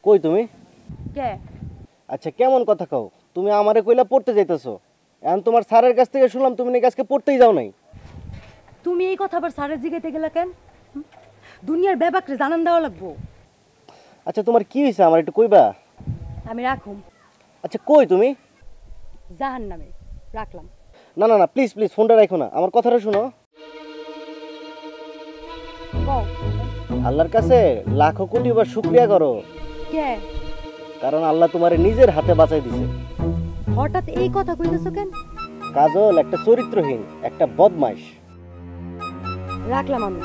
কই তুমি? কে? আচ্ছা কেমন কথা কও? তুমি আমারে কইলা পড়তে যাইতেছো, এখন তোমার স্যারের কাছ থেকে শুনলাম তুমি নাকি আজকে পড়তেই যাও নাই। তুমি এই কথা আবার স্যারের জিগাইতে গেলা কেন? দুনিয়ার ব্যাপারে জানান দেওয়া লাগবো। আচ্ছা তোমার কি হয়েছে আমার একটু কইবা? আমি রাখুম। আচ্ছা কই তুমি? জাহান নামে রাখলাম। না না না, প্লিজ প্লিজ ফোনটা রাখো না, আমার কথাটা শোনো। কও। আল্লাহর কাছে লাখো কোটি বার শুকরিয়া করো, কে? কারণ আল্লাহ তোমারে নিজের হাতে বাঁচাই দিছে। হঠাৎ এই কথা কইতেছো কেন? কাজল একটা চরিত্রহীন, একটা বদমাইশ। রাখলাম আমি।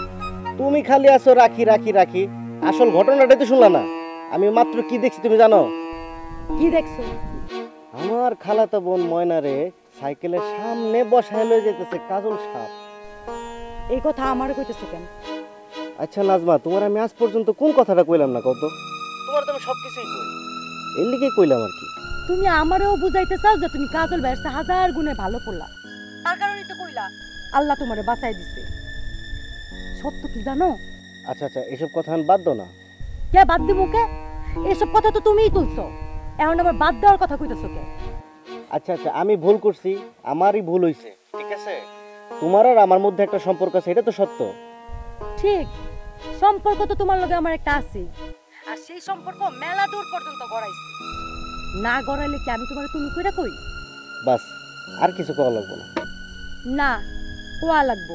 তুমি খালি আছো রাখি রাখি রাখি, আসল ঘটনাটাই তো শুনলা না। আমি মাত্র কি দেখছি তুমি জানো? কি দেখছো? আমার খালাতো বোন ময়নারে সাইকেলের সামনে বসায় লয়ে যেতেছে কাজল সাপ। এই কথা আমারও কইতেছো কেন? আচ্ছা নাজমা, তোমার আমি আজ পর্যন্ত কোন কথাটা কইলাম না কত? তোমার তো আমি সবকিছুই কই, এর লিগেই কইলাম আর কি। তুমি আমারও বুঝাইতে চাও যে তুমি কাজল ভাইয়ের চেয়ে হাজার গুণে ভালো পড়লা, তার কারণেই তো কইলা আল্লাহ তোমারে বাঁচাই দিছে। সত্য কি জানো? আচ্ছা আচ্ছা, এসব কথা আমি বাদ দাও না। কে বাদ দিব? কে? এসব কথা তো তুমিই তুলছো, এখন আবার বাদ দেওয়ার কথা কইতেছো কে? আচ্ছা আচ্ছা, আমি ভুল করছি, আমারই ভুল হইছে, ঠিক আছে? তোমার আর আমার মধ্যে একটা সম্পর্ক আছে, এটা তো সত্য। ঠিক, সম্পর্ক তো তোমার লগে আমার একটা আছে, আর সেই সম্পর্ক মেলা দূর পর্যন্ত গড়াইছে। না গড়াইলে কি আমি তোমার তুমি কইরা কই? বাস, আর কিছু কওয়া লাগবে না। না, কোয়া লাগবো।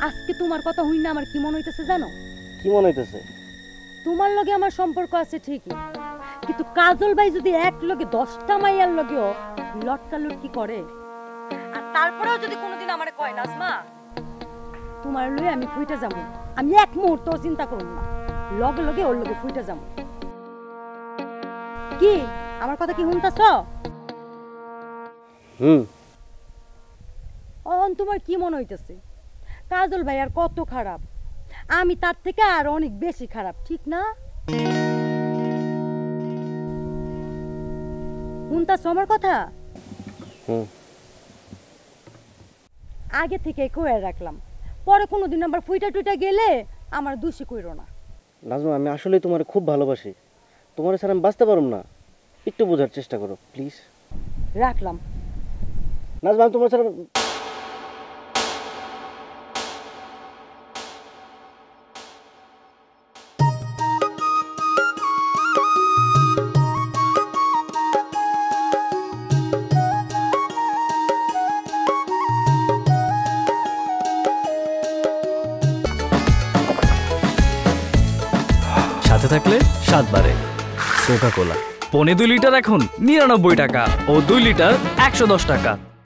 আজকে তোমার কথা হই না আমার কি মনে হইতেছে জানো? কি মনে হইতেছে? তোমার লগে আমার সম্পর্ক আছে ঠিকই, কিন্তু কাজল ভাই যদি এক লগে 10টা মাইয়ার লগেও লটকা লটকি করে, আর তারপরেও যদি কোনোদিন আমারে কয় নাজমা তোমার লয়ে আমি ফুইটা যাবো, আমি এক মুহূর্ত চিন্তা করব না, লগে লগে ওর লগে ফুইটা যাবো। কি আমার কথা কি শুনতাছ? অহন তোমার কি মনে হইতেছে কাজল ভাই আর কত খারাপ? আমি তার থেকে আর অনেক বেশি খারাপ, ঠিক না? শুনতাছ আমার কথা? আগে থেকে কয়ে রাখলাম, পরে কোনোদিন আবার ফুইটা টুইটা গেলে আমার দোষী কইরো না। নাজমা, আমি আসলে তোমার খুব ভালোবাসি, তোমার ছাড়া আমি বাঁচতে পারব না, একটু বোঝার চেষ্টা করো প্লিজ। রাখলাম। নাজমা, আমি তোমার ছাড়া। সাথে থাকলে 7 বারে কোকা কোলা। 2.5 লিটার এখন 99 টাকা ও 2 লিটার 110 টাকা।